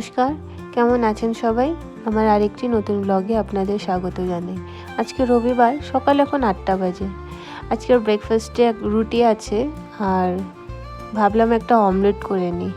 নমস্কার, কেমন আছেন সবাই? আমার আরেকটি নতুন ব্লগে আপনাদের স্বাগত জানাই। আজকে রবিবার, সকাল এখন 8টা বাজে। আজকের ব্রেকফাস্টে রুটি আছে আর ভাবলাম একটা অমলেট করে নিই।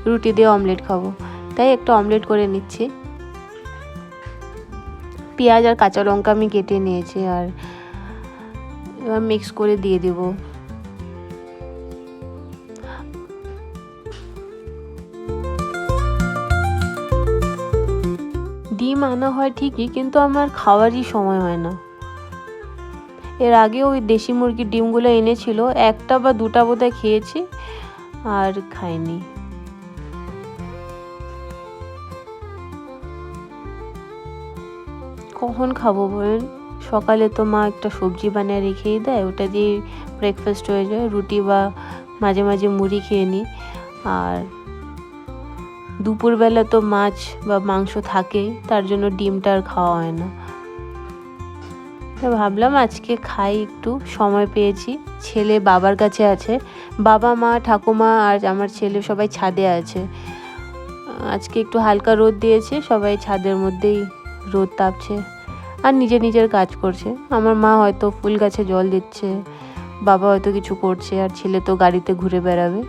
রুটি দিয়ে অমলেট খাবো, তাই একটা অমলেট করে নিচ্ছি। পেঁয়াজ আর কাঁচা লঙ্কা আমি কেটে নিয়েছি আর এবার মিক্স করে দিয়ে দেবো। ডিম আনা হয় ঠিকই, কিন্তু আমার খাওয়ারই সময় হয় না। এর আগে ওই দেশি মুরগির ডিমগুলো এনেছিল, একটা বা দুটা বোধহয় খেয়েছি আর খাইনি। কখন খাবো বলেন? সকালে তো মা একটা সবজি বানিয়ে রেখেই দেয়, ওটা দিয়ে ব্রেকফাস্ট হয়ে যায়। রুটি বা মাঝে মাঝে মুড়ি খেয়ে নিই। আর দুপুরবেলা তো মাছ বা মাংস থাকেই, তার জন্য ডিমটা আর খাওয়া হয় না। ভাবলাম আজকে খাই, একটু সময় পেয়েছি। ছেলে বাবার কাছে আছে, বাবা মা ঠাকুমা আর আমার ছেলে সবাই ছাদে আছে। আজকে একটু হালকা রোদ দিয়েছে, সবাই ছাদের মধ্যেই রোদ তাপছে আর নিজের কাজ করছে। আমার মা হয়তো ফুল গাছে জল দিচ্ছে, বাবা হয়তো কিছু করছে, আর ছেলে তো গাড়িতে ঘুরে বেড়াবে।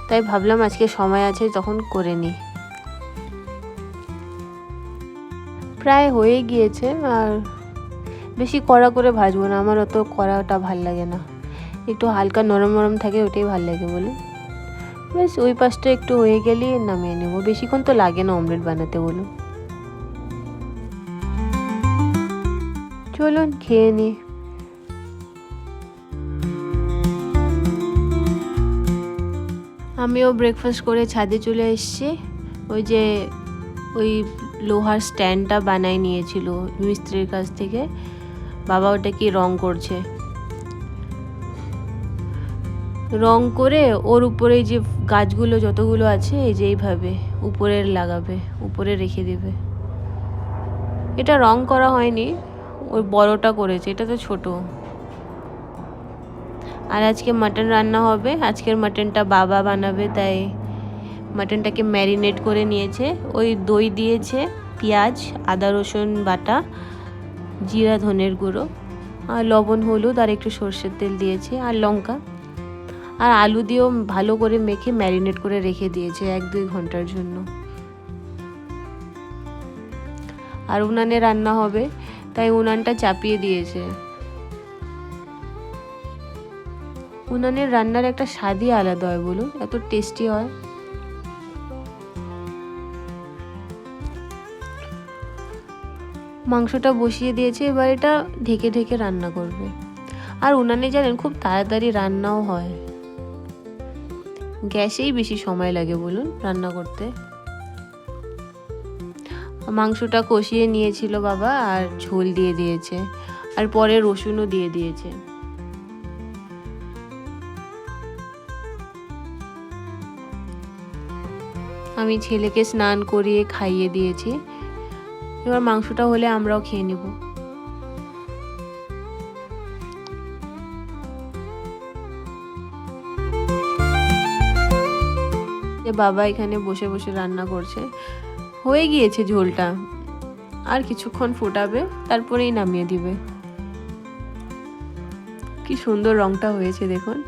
তাই ভাবলাম আজকে সময় আছে তখন করে নিই। প্রায় হয়ে গিয়েছে, আর বেশি কড়া করে ভাজবো না, আমার অত কড়াটা ভাল লাগে না। একটু হালকা নরম নরম থাকে, ওটাই ভাল লাগে বলে। ব্যাস ওই পাশটা একটু হয়ে গেলেই নামিয়ে নেবো। বেশিক্ষণ তো লাগে না অমলেট বানাতে বলুন। চলুন খেয়ে নিই। আমিও ব্রেকফাস্ট করে ছাদে চলে এসেছি। ওই লোহার স্ট্যান্ডটা বানাই নিয়েছিল মিস্ত্রির কাছ থেকে। বাবা ওটা কি রং করছে, রং করে ওর উপরে যে গাছগুলো যতগুলো আছে এই যে এইভাবে উপরে লাগাবে, উপরে রেখে দেবে। এটা রং করা হয়নি, ওই বড়টা করেছে, এটা তো ছোট। আর আজকে মাটন রান্না হবে। আজকের মাটনটা বাবা বানাবে, তাই মাটনটাকে ম্যারিনেট করে নিয়েছে। ওই দই দিয়েছে, পেঁয়াজ আদা রসুন বাটা, জিরা ধনের গুঁড়ো আর লবণ হলুদ আর একটু সর্ষের তেল দিয়েছে আর লঙ্কা, আর আলু দিয়েও ভালো করে মেখে ম্যারিনেট করে রেখে দিয়েছে 1-2 ঘন্টার জন্য। আর উনানে রান্না হবে, তাই উনানটা চাপিয়ে দিয়েছে। উনানের রান্নার একটা স্বাদই আলাদা হয় বলুন, এত টেস্টি হয়। মাংসটা বসিয়ে দিয়েছে, এবার এটা ঢেকে ঢেকে রান্না করবে। আর উনানে জানেন খুব তাড়াতাড়ি রান্নাও হয়, গ্যাসেই বেশি সময় লাগে বলুন রান্না করতে। মাংসটা কষিয়ে নিয়েছিল বাবা আর ঝোল দিয়ে দিয়েছে, আর পরে রসুনও দিয়ে দিয়েছে। আমি ছেলেকে স্নান করিয়ে খাইয়ে দিয়েছি। এবার মাংসটা হলে আমরাও খেয়ে নেব। বাবা এখানে বসে বসে রান্না করছে। হয়ে গিয়েছে ঝোলটা, আর কিছুক্ষণ ফোটাবে, তারপরেই নামিয়ে দিবে। কি সুন্দর রংটা হয়েছে দেখুন।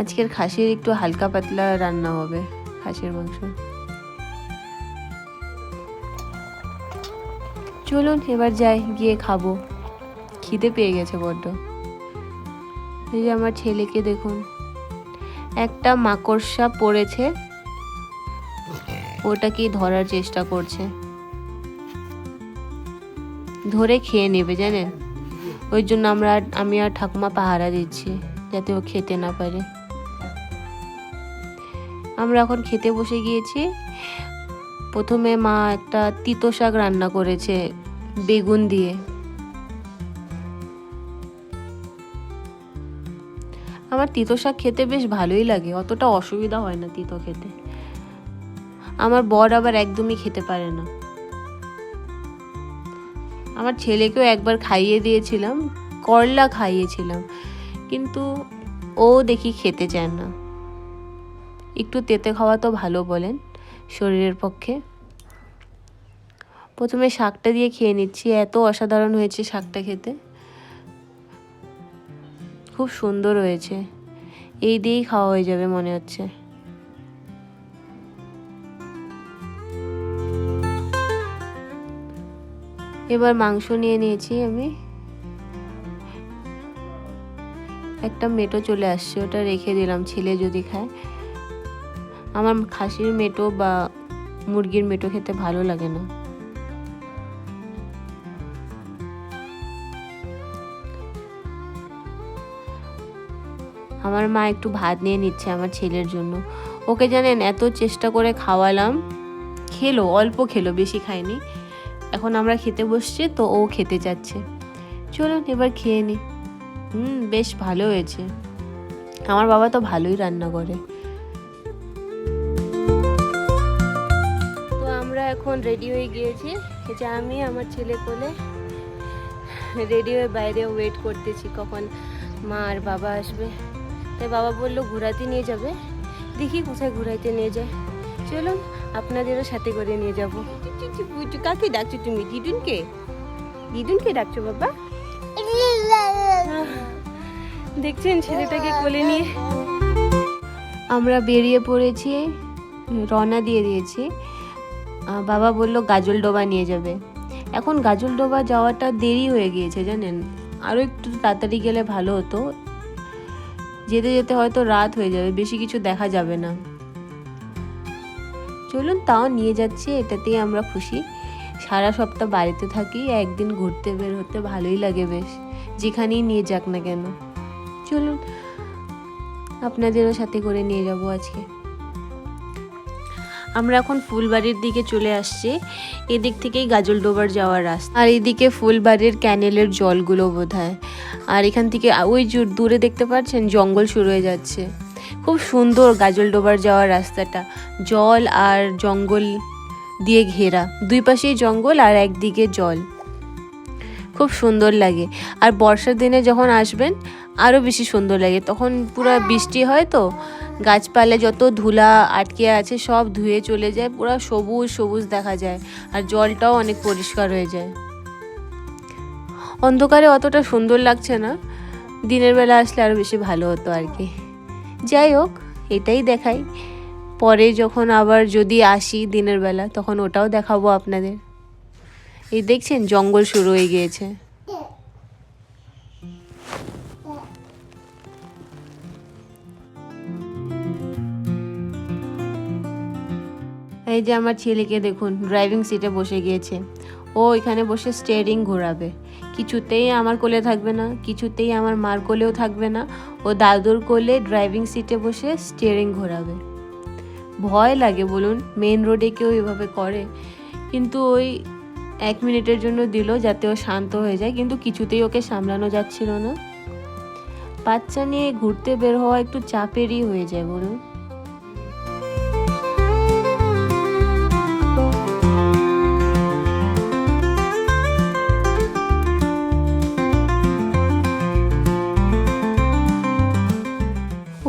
আজকের খাসির একটু হালকা পাতলা রান্না হবে, খাসির মাংস। চলুন এবার যাই, গিয়ে খাবো, খিদে পেয়ে গেছে বড্ড। এই যে আমার ছেলেকে দেখুন, একটা মাকড়সা পড়েছে, ওটাকে ধরার চেষ্টা করছে, ধরে খেয়ে নেবে জানেন। ওই জন্য আমি আর ঠাকুমা পাহারা দিচ্ছি, যাতে ও খেতে না পারে। আমরা এখন খেতে বসে গিয়েছি। প্রথমে মা একটা তিতো শাক রান্না করেছে বেগুন দিয়ে। আমার তিতো শাক খেতে বেশ ভালোই লাগে, অতটা অসুবিধা হয় না তিতো খেতে। আমার বর আবার একদমই খেতে পারে না। আমার ছেলেকেও একবার খাইয়ে দিয়েছিলাম, করলা খাইয়েছিলাম, কিন্তু ও দেখি খেতে চায় না। একটু তেতে খাওয়া তো ভালো বলেন শরীরের পক্ষে। প্রথমে শাকটা দিয়ে খেয়ে নিচ্ছি, এত অসাধারণ হয়েছে শাকটা খেতে, খুব সুন্দর হয়েছে। এই দিয়েই খাওয়া হয়ে যাবে মনে হচ্ছে। এবার মাংস নিয়ে নিয়েছি আমি, একটা মেটো চলে আসছে, ওটা রেখে দিলাম ছেলে যদি খায়। আমার খাসির মেটো বা মুরগির মেটো খেতে ভালো লাগে না। আমার মা একটু ভাত নিয়ে নিচ্ছে আমার ছেলের জন্য। ওকে জানেন এত চেষ্টা করে খাওয়ালাম, খেলো, অল্প খেলো, বেশি খায়নি। এখন আমরা খেতে বসছি তো ও খেতে যাচ্ছে। চলুন এবার খেয়ে নি। বেশ ভালো হয়েছে। আমার বাবা তো ভালোই রান্না করে। তো আমরা এখন রেডি হয়ে গিয়েছি, যে আমি আমার ছেলে কোলে রেডি হয়ে বাইরে ওয়েট করতেছি কখন মা আর বাবা আসবে। তাই বাবা বললো ঘোরাতে নিয়ে যাবে, দেখি কোথায় ঘোরাইতে নিয়ে যায়। চলুন আপনাদেরও সাথে করে নিয়ে যাবো। কাকে ডাকছো তুমি? দিদুনকে? দিদুনকে ডাকছো বাবা? দেখছেন ছেলেটাকে কোলে নিয়ে আমরা বেরিয়ে পড়েছি, রওনা দিয়ে দিয়েছি। বাবা বলল গাজলডোবা নিয়ে যাবে। এখন গাজলডোবা যাওয়াটা দেরি হয়ে গিয়েছে জানেন, আরও একটু তাড়াতাড়ি গেলে ভালো হতো। যেতে যেতে হয়তো রাত হয়ে যাবে, বেশি কিছু দেখা যাবে না। চলুন তাও নিয়ে যাচ্ছি, এটাতেই আমরা খুশি। সারা সপ্তাহ বাড়িতে থাকি, একদিন ঘুরতে বের হতে ভালোই লাগে বেশ, যেখানেই নিয়ে যাক না কেন। চলুন আপনাদেরও সাথে করে নিয়ে যাব আজকে। আমরা এখন ফুলবাড়ির দিকে চলে আসছি, এদিক থেকেই গাজলডোবার যাওয়ার রাস্তা। আর এদিকে ফুলবাড়ির ক্যানেলের জলগুলো বোধহয়। আর এখান থেকে ওই দূরে দেখতে পাচ্ছেন জঙ্গল শুরু হয়ে যাচ্ছে। খুব সুন্দর গাজলডোবার যাওয়ার রাস্তাটা, জল আর জঙ্গল দিয়ে ঘেরা, দুই পাশেই জঙ্গল আর একদিকে জল, খুব সুন্দর লাগে। আর বর্ষার দিনে যখন আসবেন আরও বেশি সুন্দর লাগে, তখন পুরো বৃষ্টি হয় তো গাছপালা যত ধুলা আটকে আছে সব ধুয়ে চলে যায়, পুরো সবুজ সবুজ দেখা যায়। আর জলটাও অনেক পরিষ্কার হয়ে যায়। অন্ধকারে অতটা সুন্দর লাগছে না, দিনের বেলা আসলে আরও বেশি ভালো হতো আর কি। যাই হোক, এটাই দেখাই, পরে যখন আবার যদি আসি দিনের বেলা তখন ওটাও দেখাবো আপনাদের। এই দেখছেন জঙ্গল শুরু হয়ে গিয়েছে। এই যে আমার ছেলেকে দেখুন ড্রাইভিং সিটে বসে গিয়েছে, ও এখানে বসে স্টিয়ারিং ঘোরাবে। কিছুতেই আমার কোলে থাকবে না, কিছুতেই আমার মার কোলেও থাকবে না, ও দাদুর কোলে ড্রাইভিং সিটে বসে স্টিয়ারিং ঘোরাবে। ভয় লাগে বলুন, মেন রোডে কেউ এভাবে করে? কিন্তু ওই 1 মিনিটের জন্য দিল যাতে ও শান্ত হয়ে যায়, কিন্তু কিছুতেই ওকে সামলানো যাচ্ছিল না। বাচ্চা নিয়ে ঘুরতে বের হওয়া একটু চাপেরই হয়ে যায় বলুন।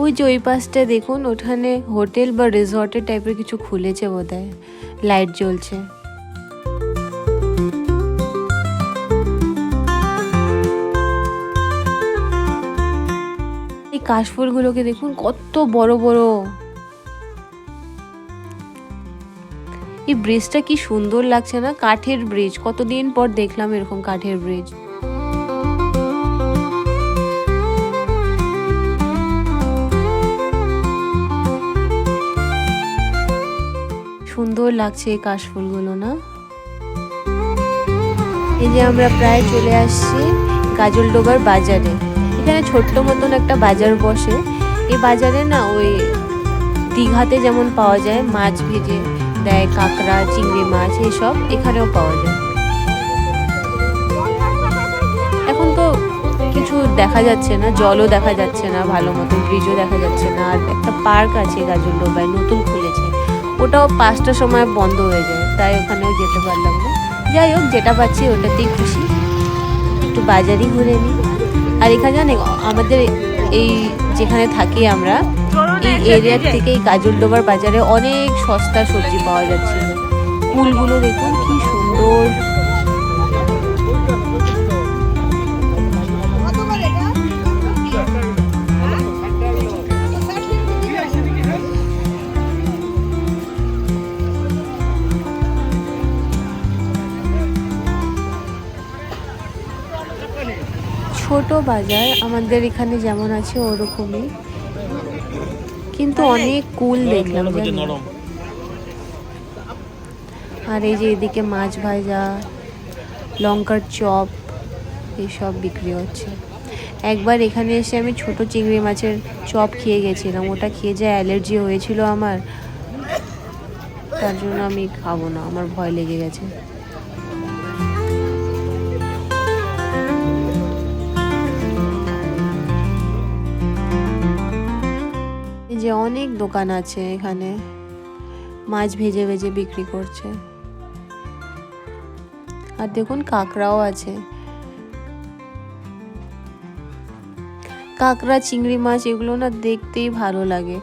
ওই যে ওই পাশটা দেখুন, ওখানে হোটেল বা রিসর্টের টাইপের কিছু খুলেছে বোধহয়, লাইট জ্বলছে। এই কাশফুলগুলোকে দেখুন কত বড় বড়। এই ব্রিজটা কি সুন্দর লাগছে না, কাঠের ব্রিজ, কতদিন পর দেখলাম এরকম কাঠের ব্রিজ। সুন্দর লাগছে এই কাশফুলগুলো না। এই যে আমরা প্রায় চলে আসছি গাজলডোবার বাজারে। এখানে ছোট্ট মতন একটা বাজার বসে। এই বাজারে না ওই দীঘাতে যেমন পাওয়া যায় মাছ ভেজে দেয়, কাঁকড়া চিংড়ি মাছ এইসব এখানেও পাওয়া যায়। এখন তো কিছু দেখা যাচ্ছে না, জলও দেখা যাচ্ছে না ভালো মতো, ব্রিজও দেখা যাচ্ছে না। আর একটা পার্ক আছে গাজলডোবায়, নতুন খুলেছে, ওটাও 5টার সময় বন্ধ হয়ে যায়, তাই ওখানেও যেতে পারলাম না। যাই হোক, যেটা পাচ্ছি ওটাতেই খুশি। একটু বাজারই ঘুরে নিই। আর এখানে জানেন আমাদের এই যেখানে থাকি আমরা, এই এরিয়ার থেকে এই গাজলডোবার বাজারে অনেক সস্তা সবজি পাওয়া যাচ্ছে। কুলগুলো দেখুন কি সুন্দর। ছোট বাজার আমাদের এখানে যেমন আছে ওরকমই, কিন্তু অনেক কুল দেখলাম জানেন। আর এই যে এদিকে মাছ ভাজা, লঙ্কার চপ এইসব বিক্রি হচ্ছে। একবার এখানে এসে আমি ছোট চিংড়ি মাছের চপ খেয়ে গেছিলাম, ওটা খেয়ে যা অ্যালার্জি হয়েছিল আমার, তার জন্য আমি খাবো না, আমার ভয় লেগে গেছে। যে অনেক দোকান আছে এখানে, মাছ ভেজে ভেজে বিক্রি করছে। আর দেখুন কাঁকড়াও আছে, কাঁকড়া চিংড়ি মাছ এগুলো না দেখতেই ভালো লাগে,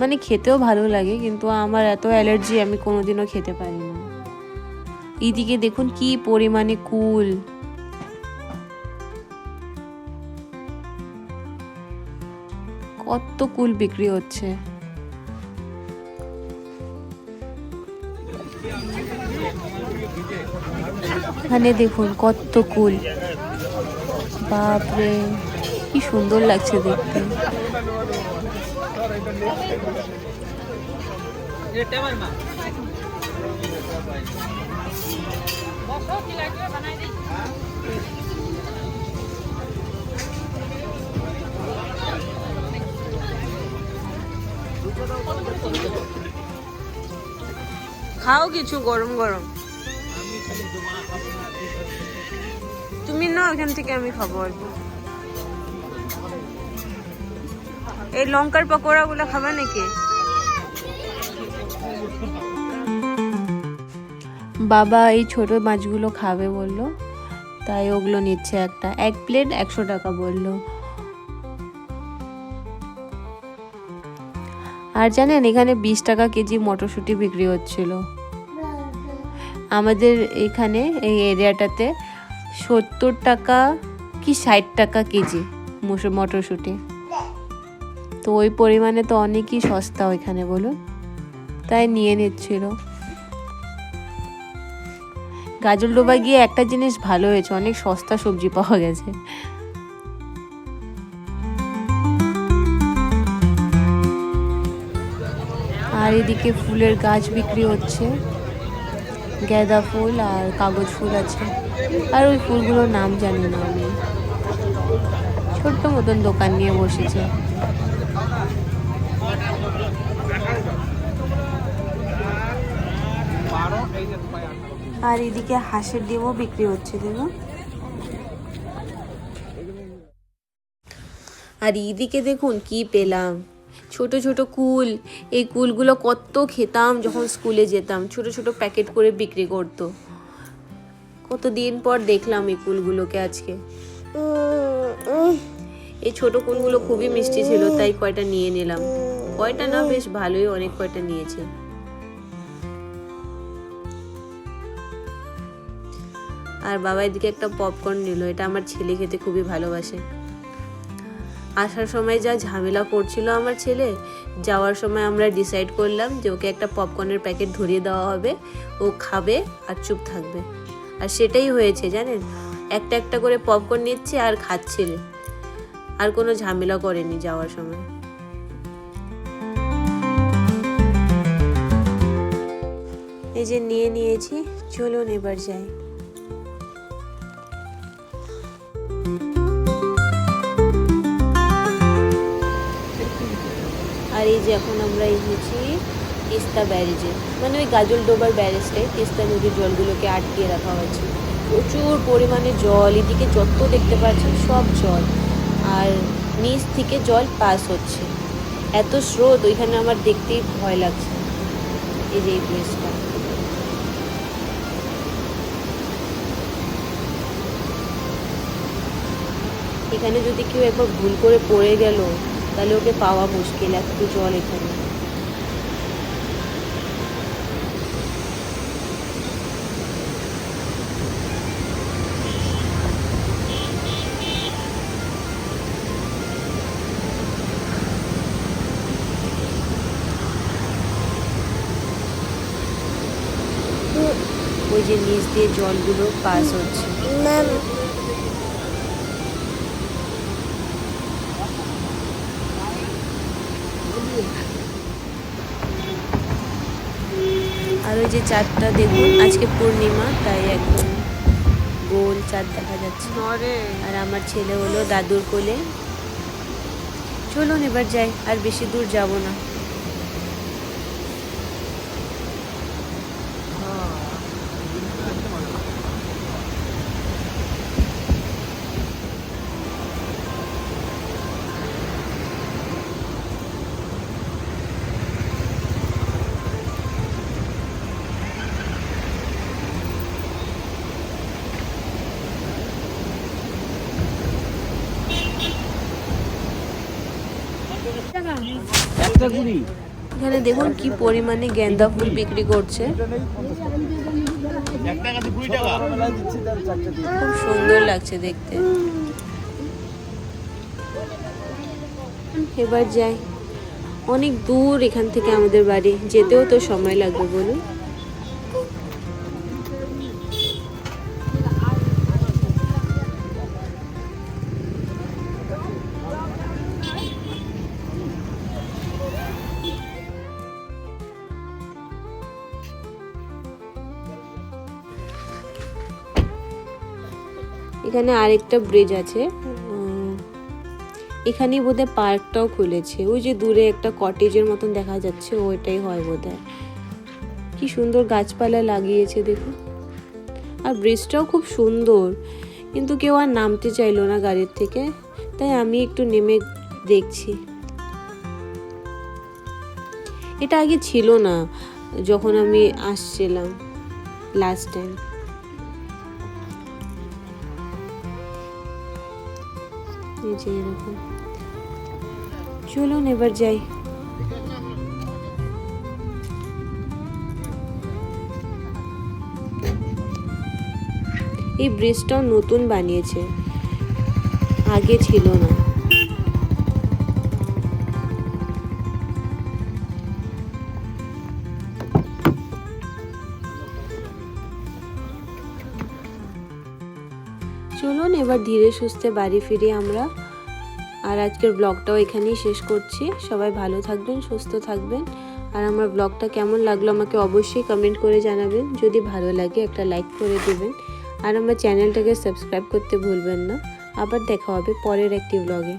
মানে খেতেও ভালো লাগে, কিন্তু আমার এত অ্যালার্জি আমি কোনোদিনও খেতে পারি না। এইদিকে দেখুন কি পরিমাণে কুল, কত কুল বিক্রি হচ্ছে। এখানে দেখুন কত কুল, বাপরে কি সুন্দর লাগছে দেখতে। খাও কিছু গরম গরম, তুমি না ওখান থেকে আমি খাবো অল্প। এই লঙ্কার পকোড়া গুলো খাবে নাকি? বাবা এই ছোট মাছগুলো খাবে বললো, তাই ওগুলো নিচ্ছে। এক প্লেট 100 টাকা বললো। আর জানেন এখানে 20 টাকা কেজি মটরশুঁটি বিক্রি হচ্ছিল। আমাদের এখানে এই এরিয়াটাতে 70 টাকা কি 60 টাকা কেজি মটরশুঁটি, তো ওই পরিমাণে তো অনেকই সস্তা ওইখানে বলুন, তাই নিয়ে নিচ্ছিল। গাজলডোবা গিয়ে একটা জিনিস ভালো হয়েছে, অনেক সস্তা সবজি পাওয়া গেছে। আর এদিকে ফুলের গাছ বিক্রি হচ্ছে, গাঁদা ফুল আর কাগজ ফুল আছে, আর ওই ফুলগুলোর নাম জানি না আমি। ছোট্ট মতন দোকান নিয়ে বসেছে। আর এদিকে হাঁসের ডিমও বিক্রি হচ্ছে দেখুন। আর এদিকে দেখুন কি পেলাম, ছোট ছোট কুল। এই কুলগুলো কত খেতাম যখন স্কুলে যেতাম, ছোট ছোট প্যাকেট করে বিক্রি করতো। কতদিন পর দেখলাম এই কুলগুলোকে আজকে। এই ছোট কুলগুলো খুবই মিষ্টি ছিল, তাই কয়টা নিয়ে নিলাম। কয়টা না, বেশ ভালোই অনেক কয়টা নিয়েছে। আর বাবা এদিকে একটা পপকর্ন নিল, এটা আমার ছেলে খেতে খুবই ভালোবাসে। আসার সময় যা ঝামেলা করছিল আমার ছেলে, যাওয়ার সময় আমরা ডিসাইড করলাম যে ওকে একটা পপকর্নের প্যাকেট ধরিয়ে দেওয়া হবে, ও খাবে আর চুপ থাকবে। আর সেটাই হয়েছে জানেন, একটা একটা করে পপকর্ন নিচ্ছে আর খাচ্ছিল, আর কোনো ঝামেলা করেনি যাওয়ার সময়। এই যে নিয়ে নিয়েছি, চলুন এবার যাই। আর এই যে এখন আমরা এসেছি তিস্তা ব্যারেজে, মানে ওই গাজলডোবার ব্যারেজটাই, তিস্তা নদীর জলগুলোকে আটকিয়ে রাখা হয়েছে। প্রচুর পরিমাণে জল, এদিকে যত দেখতে পাচ্ছেন সব জল, আর নিচ থেকে জল পাস হচ্ছে। এত স্রোত, ওইখানে আমার দেখতেই ভয় লাগছে। এই যে এই প্লেসটা, এখানে যদি কেউ একবার ভুল করে পড়ে গেল তাহলে ওকে পাওয়া মুশকিল, এত জল এখানে। ওই যে নিচ দিয়ে জলগুলো পাস হচ্ছে। আর ওই যে চাঁদটা দেখুন, আজকে পূর্ণিমা, তাই একদম গোল চাঁদ দেখা যাচ্ছে। আর আমার ছেলে হলো দাদুর কোলে। চলুন এবার যাই, আর বেশি দূর যাব না। এখানে দেখুন কি পরিমাণে গেন্দা ফুল বিক্রি করছে, খুব সুন্দর লাগছে দেখতে। এবার যাই, অনেক দূর এখান থেকে আমাদের বাড়ি, যেতেও তো সময় লাগবে বলুন। এখানে আরেকটা ব্রিজ আছে, এখানেই বোধহয় পার্কটাও খুলেছে। ওই যে দূরে একটা কটেজের মতন দেখা যাচ্ছে, ওইটাই হয় বোধহয়। কি সুন্দর গাছপালা লাগিয়েছে দেখুন, আর ব্রিজটাও খুব সুন্দর, কিন্তু কেউ আর নামতে চাইলো না গাড়ির থেকে, তাই আমি একটু নেমে দেখছি। এটা আগে ছিল না যখন আমি আসছিলাম লাস্ট টাইম। এরকম, চলুন এবার যাই। এই ব্রিজটাও নতুন বানিয়েছে, আগে ছিল না। চলুন এবার ধীরে সুস্থে বাড়ি ফিরি আমরা। আর আজকের ব্লগটাও এখানেই শেষ করছি। সবাই ভালো থাকবেন, সুস্থ থাকবেন। আর আমার ব্লগটা কেমন লাগলো আমাকে অবশ্যই কমেন্ট করে জানাবেন। যদি ভালো লাগে একটা লাইক করে দেবেন, আর আমার চ্যানেলটাকে সাবস্ক্রাইব করতে ভুলবেন না। আবার দেখা হবে পরের একটি ব্লগে।